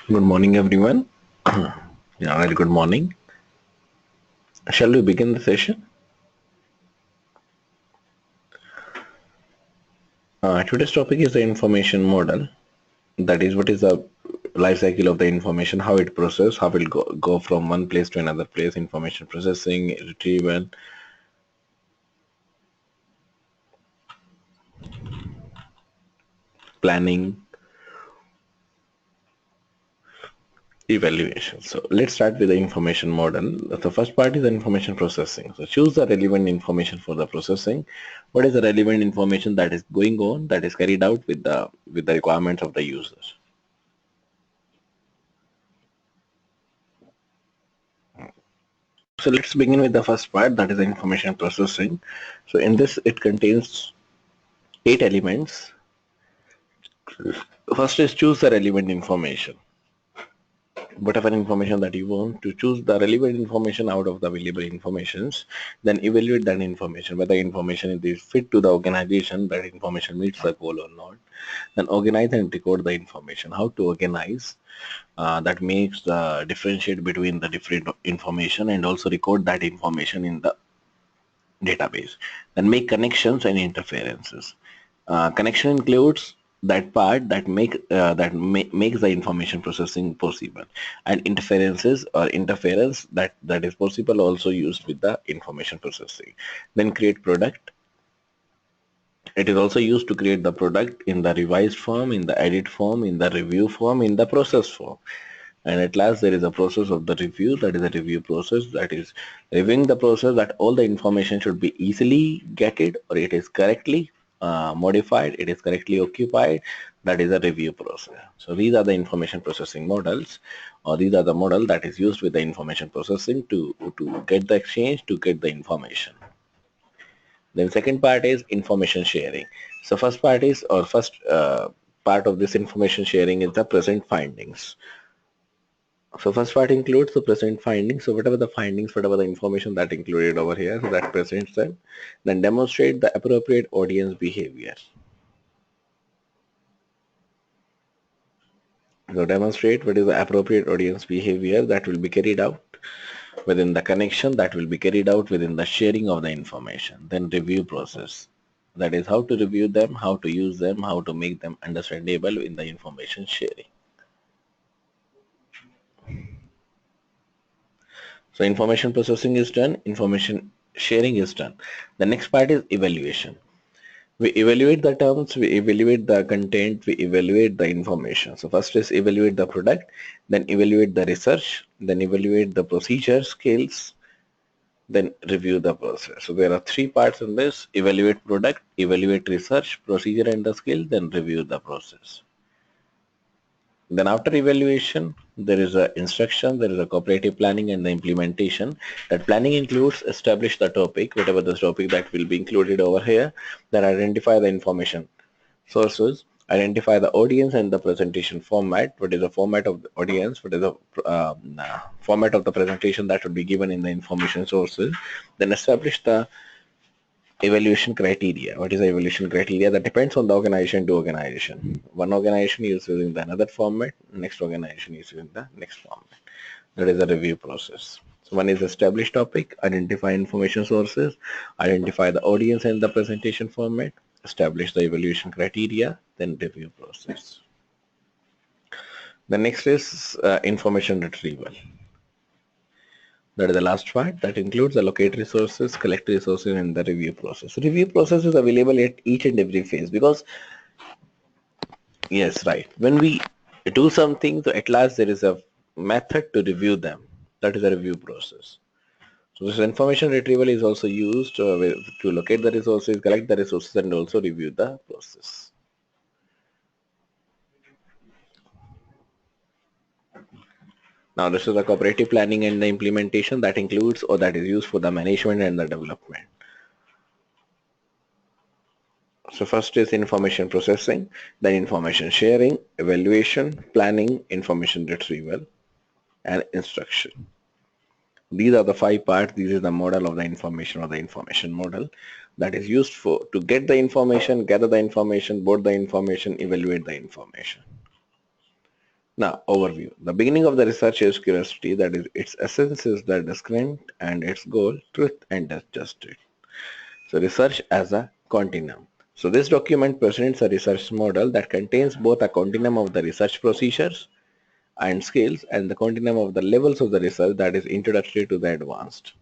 Good morning, everyone. Yeah, very good morning. Shall we begin the session? Today's topic is the information model. That is, what is the life cycle of the information, how it process, how it go from one place to another place, information processing, retrieval, planning, evaluation. So let's start with the information model. The first part is the information processing. So choose the relevant information for the processing. What is the relevant information that is going on, that is carried out with the requirements of the users. So let's begin with the first part, that is the information processing. So in this, it contains 8 elements. First is choose the relevant information. Whatever information that you want, to choose the relevant information out of the available informations, then evaluate that information, whether information is fit to the organization, that information meets the goal or not. Then organize and record the information. How to organize? That makes the differentiate between the different information and also record that information in the database. Then make connections and interferences. Connection includes that part that makes the information processing possible, and interferences or interference that is possible also used with the information processing. Then create product. It is also used to create the product in the revised form, in the edit form, in the review form, in the process form. And at last, there is a process of the review, that is a review process, that is reviewing the process that all the information should be easily getted, or it is correctly modified, it is correctly occupied. That is a review process. So these are the information processing models, or these are the model that is used with the information processing to get the exchange, to get the information. Then second part is information sharing. So first part is, or first part of this information sharing is the present findings. So first part includes the present findings. So whatever the findings, whatever the information that included over here, so that presents them. Then demonstrate the appropriate audience behavior. So demonstrate what is the appropriate audience behavior that will be carried out within the connection, that will be carried out within the sharing of the information. Then review process. That is how to review them, how to use them, how to make them understandable in the information sharing. So information processing is done, information sharing is done. The next part is evaluation. We evaluate the terms, we evaluate the content, we evaluate the information. So first is evaluate the product, then evaluate the research, then evaluate the procedure skills, then review the process. So there are 3 parts in this: evaluate product, evaluate research, procedure and the skill, then review the process. Then after evaluation, there is a instruction, there is a cooperative planning and the implementation. That planning includes establish the topic, whatever the topic that will be included over here, then identify the information sources, identify the audience and the presentation format, what is the format of the audience, what is the format of the presentation that would be given in the information sources, then establish the evaluation criteria. What is the evaluation criteria? That depends on the organization to organization. One organization is using the another format, next organization is using the next format. That is the review process. So one is establish topic, identify information sources, identify the audience and the presentation format, establish the evaluation criteria, then review process. The next is information retrieval. That is the last part. That includes the locate resources, collect resources, and the review process. Review process is available at each and every phase, because yes, right. When we do something, so at last there is a method to review them. That is a review process. So this information retrieval is also used to locate the resources, collect the resources, and also review the process. Now this is the cooperative planning and the implementation that includes, or that is used for the management and the development. So first is information processing, then information sharing, evaluation, planning, information retrieval, and instruction. These are the 5 parts. This is the model of the information, or the information model, that is used for to get the information, gather the information, board the information, evaluate the information. Now, overview. The beginning of the research is curiosity, that is, its essence is the discernment and its goal, truth and justice. So, research as a continuum. So, this document presents a research model that contains both a continuum of the research procedures and skills and the continuum of the levels of the research, that is introductory to the advanced.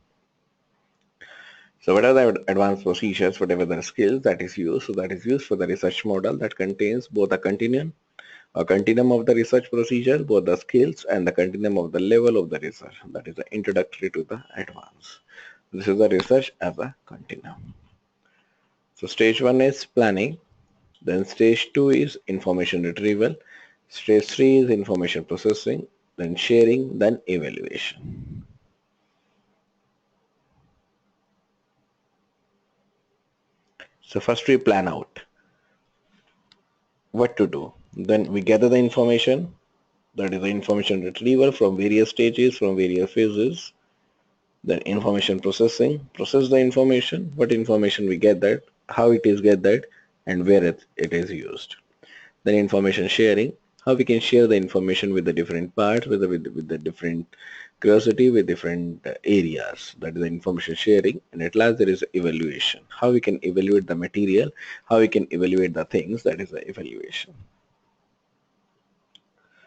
So what are the advanced procedures, whatever the skills that is used? So that is used for the research model that contains both a continuum of the research procedure, both the skills and the continuum of the level of the research, that is the introductory to the advanced. This is the research as a continuum. So stage 1 is planning, then stage 2 is information retrieval, stage 3 is information processing, then sharing, then evaluation. So first we plan out what to do. Then we gather the information, that is the information retrieval from various stages, from various phases. Then information processing, process the information, what information we get that, how it is gathered, and where it is used. Then information sharing, how we can share the information with the different parts, with the different curiosity, with different areas. That is the information sharing. And at last there is evaluation, how we can evaluate the material, how we can evaluate the things, that is the evaluation.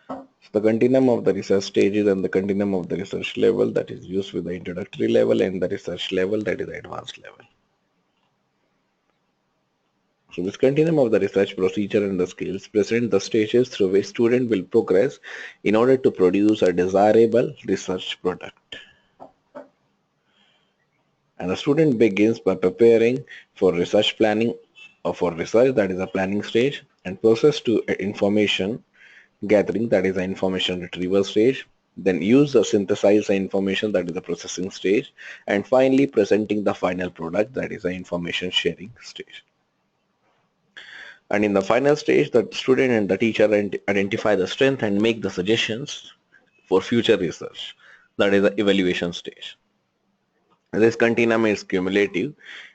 So the continuum of the research stages and the continuum of the research level, that is used with the introductory level, and the research level, that is the advanced level. So this continuum of the research procedure and the skills present the stages through which student will progress in order to produce a desirable research product. And the student begins by preparing for research planning or for research, that is a planning stage, and process to information gathering, that is the information retrieval stage, then use or synthesize the information, that is the processing stage, and finally presenting the final product, that is the information sharing stage. And in the final stage, the student and the teacher identify the strength and make the suggestions for future research, that is the evaluation stage. This continuum is cumulative,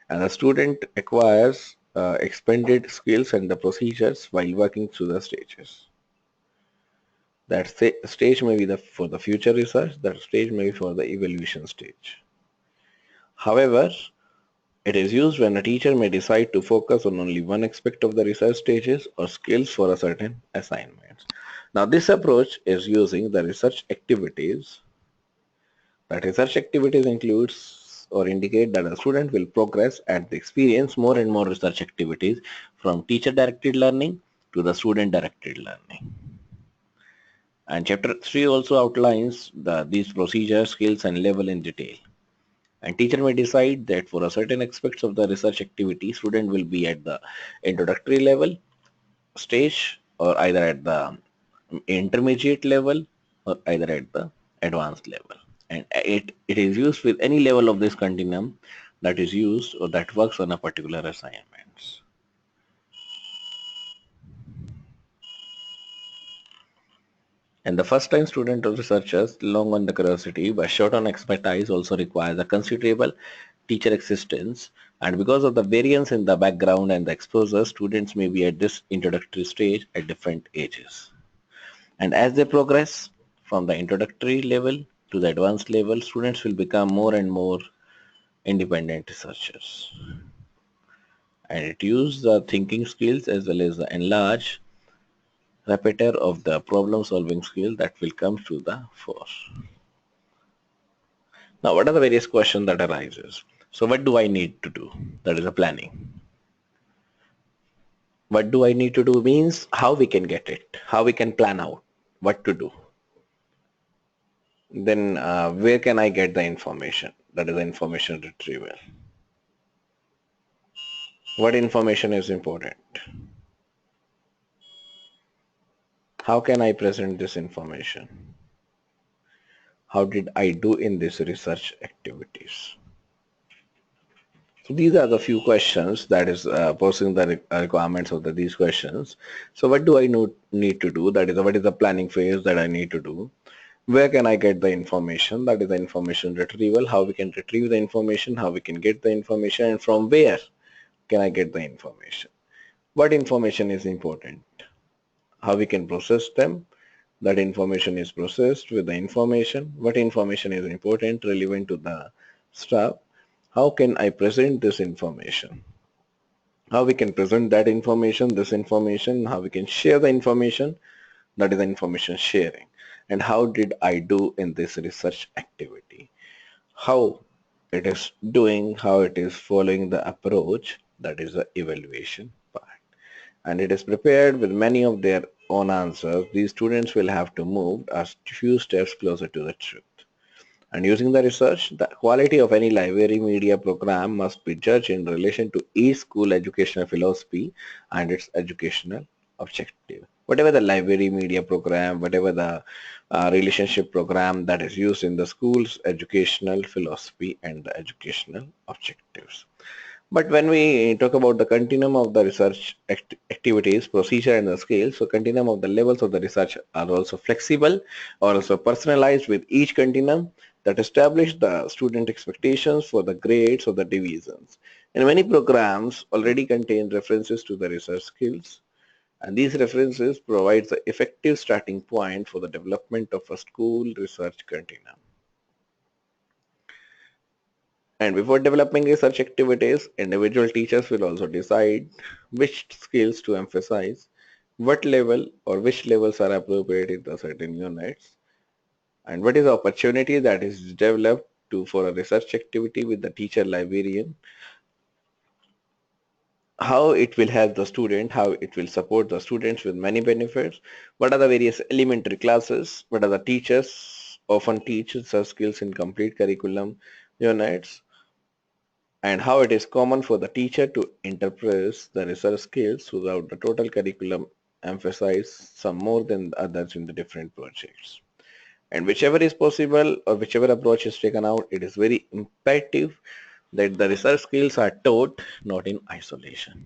and the student acquires expanded skills and the procedures while working through the stages. That stage may be for the future research, that stage may be for the evaluation stage. However, it is used when a teacher may decide to focus on only one aspect of the research stages or skills for a certain assignment. Now this approach is using the research activities. That research activities includes or indicate that a student will progress and experience more and more research activities from teacher directed learning to the student directed learning. And chapter 3 also outlines these procedures, skills and level in detail. And teacher may decide that for a certain aspects of the research activity, student will be at the introductory level stage or either at the intermediate level or either at the advanced level. And it is used with any level of this continuum that is used or that works on a particular assignments. And the first time student or researchers long on the curiosity but short on expertise also requires a considerable teacher assistance, and because of the variance in the background and the exposure, students may be at this introductory stage at different ages. And as they progress from the introductory level to the advanced level, students will become more and more independent researchers. And it uses the thinking skills as well as the enlarged repertoire of the problem solving skill that will come to the fore. Now, what are the various questions that arises? So what do I need to do? That is a planning. What do I need to do means how we can get it, how we can plan out what to do. Then where can I get the information? That is the information retrieval. What information is important? How can I present this information? How did I do in these research activities? So these are the few questions that is posing the requirements of these questions. So what do I need to do? That is, what is the planning phase that I need to do? Where can I get the information? That is the information retrieval, how we can retrieve the information, how we can get the information, and from where can I get the information? What information is important? How we can process them? that information is processed with the information, what information is important, relevant to the staff, how can I present this information, how we can present that information, this information, how we can share the information, that is the information sharing, and how did I do in this research activity, how it is doing, how it is following the approach, that is the evaluation part. And it is prepared with many of their own answers. These students will have to move a few steps closer to the truth. And using the research, the quality of any library media program must be judged in relation to each school educational philosophy and its educational objective. Whatever the library media program, whatever the relationship program that is used in the school's educational philosophy and the educational objectives. But when we talk about the continuum of the research activities, procedure and the scale, so continuum of the levels of the research are also flexible or also personalized with each continuum that establish the student expectations for the grades or the divisions. And many programs already contain references to the research skills, and these references provide the effective starting point for the development of a school research continuum. And before developing research activities, individual teachers will also decide which skills to emphasize, what level or which levels are appropriate in the certain units, and what is the opportunity that is developed for a research activity with the teacher librarian, how it will help the student, how it will support the students with many benefits, what are the various elementary classes, what are the teachers often teach such skills in complete curriculum units, and how it is common for the teacher to interpret the research skills throughout the total curriculum, emphasize some more than the others in the different projects. And whichever is possible or whichever approach is taken out, it is very imperative that the research skills are taught not in isolation.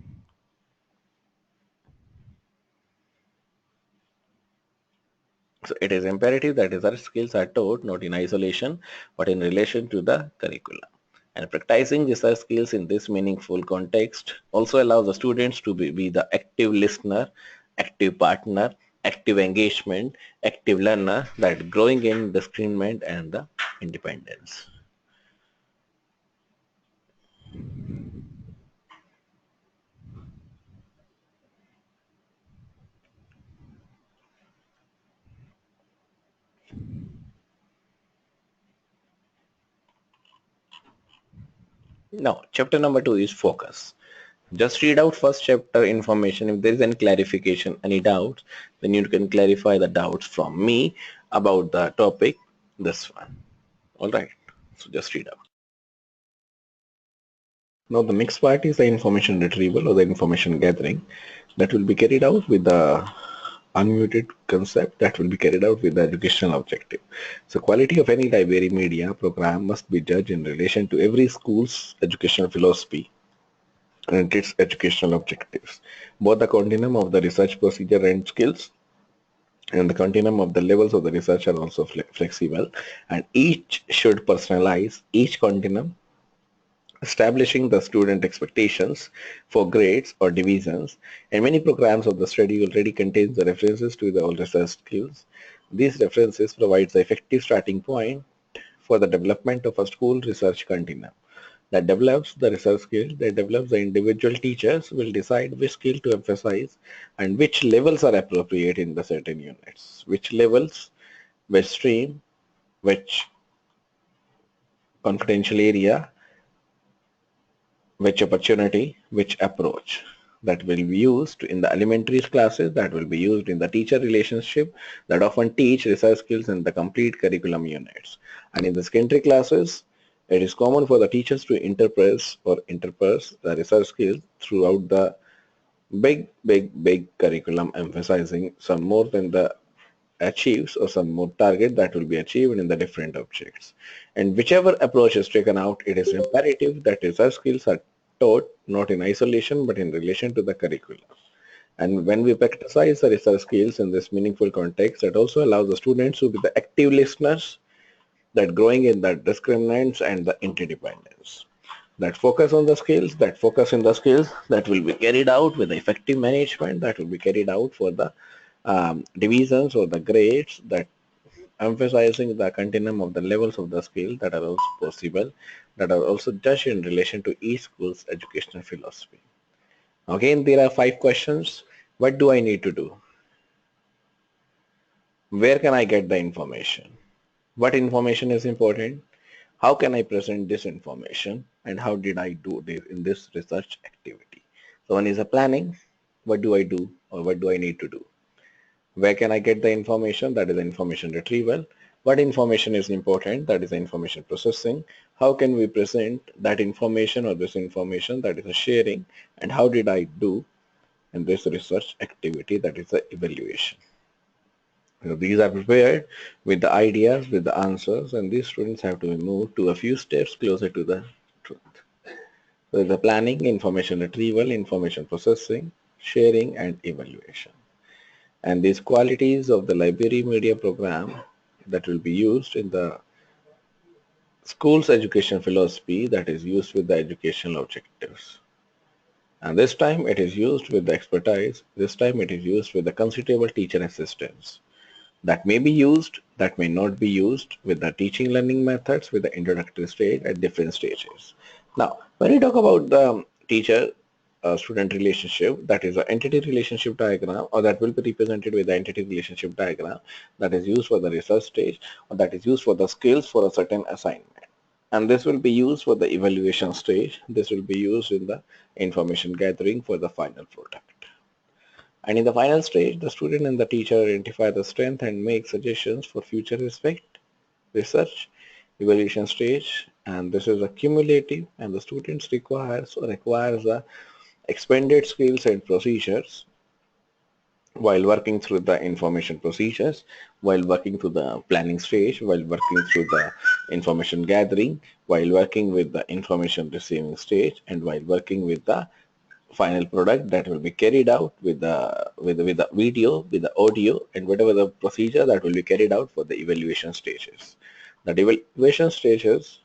So it is imperative that research skills are taught not in isolation but in relation to the curriculum. And practicing research skills in this meaningful context also allows the students to be the active listener, active partner, active engagement, active learner, that growing in discernment and the independence. Now, chapter number 2 is focus. Just read out first chapter information. If there is any clarification, any doubts, then you can clarify the doubts from me about the topic, this one. All right. So just read out. Now the next part is the information retrieval or the information gathering that will be carried out with the unmuted concept that will be carried out with the educational objective. So quality of any library media program must be judged in relation to every school's educational philosophy and its educational objectives. Both the continuum of the research procedure and skills and the continuum of the levels of the research are also flexible, and each should personalize each continuum, establishing the student expectations for grades or divisions. And many programs of the study already contains the references to the all research skills. These references provide the effective starting point for the development of a school research continuum that develops the research skill, that develops the individual teachers will decide which skill to emphasize and which levels are appropriate in the certain units, which levels, which stream, which confidential area, which opportunity, which approach that will be used in the elementary classes, that will be used in the teacher relationship, that often teach research skills in the complete curriculum units. And in the secondary classes, it is common for the teachers to interpret the research skills throughout the big curriculum, emphasizing some more than the achieves or some more target that will be achieved in the different objects. And whichever approach is taken out, it is imperative that research skills are taught not in isolation but in relation to the curriculum. And when we practice the research skills in this meaningful context, that also allows the students to be the active listeners, that growing in the discriminants and the interdependence, that focus on the skills, that focus in the skills that will be carried out with the effective management, that will be carried out for the divisions or the grades, that emphasizing the continuum of the levels of the skill that are also possible, that are also judged in relation to each school's educational philosophy. Again, there are 5 questions. What do I need to do? Where can I get the information? What information is important? How can I present this information? And how did I do this in this research activity? So one is a planning. What do I do or what do I need to do? Where can I get the information? That is information retrieval. What information is important? That is information processing. How can we present that information or this information? That is a sharing. And how did I do in this research activity? That is the evaluation. So these are prepared with the ideas, with the answers, and these students have to be moved to a few steps closer to the truth. So the planning, information retrieval, information processing, sharing, and evaluation. And these qualities of the library media program that will be used in the school's education philosophy, that is used with the educational objectives. And this time it is used with the expertise. This time it is used with the considerable teacher assistance. That may be used, that may not be used with the teaching learning methods with the introductory stage at different stages. Now, when we talk about the teacher student relationship, that is an entity relationship diagram, or that will be represented with the entity relationship diagram that is used for the research stage, or that is used for the skills for a certain assignment. And this will be used for the evaluation stage. This will be used in the information gathering for the final product. And in the final stage, the student and the teacher identify the strength and make suggestions for future research, evaluation stage, and this is a cumulative, and the students requires the expanded skills and procedures while working through the information procedures, while working through the planning stage, while working through the information gathering, while working with the information receiving stage, and while working with the final product that will be carried out with the video, with the audio, and whatever the procedure that will be carried out for the evaluation stages. The evaluation stages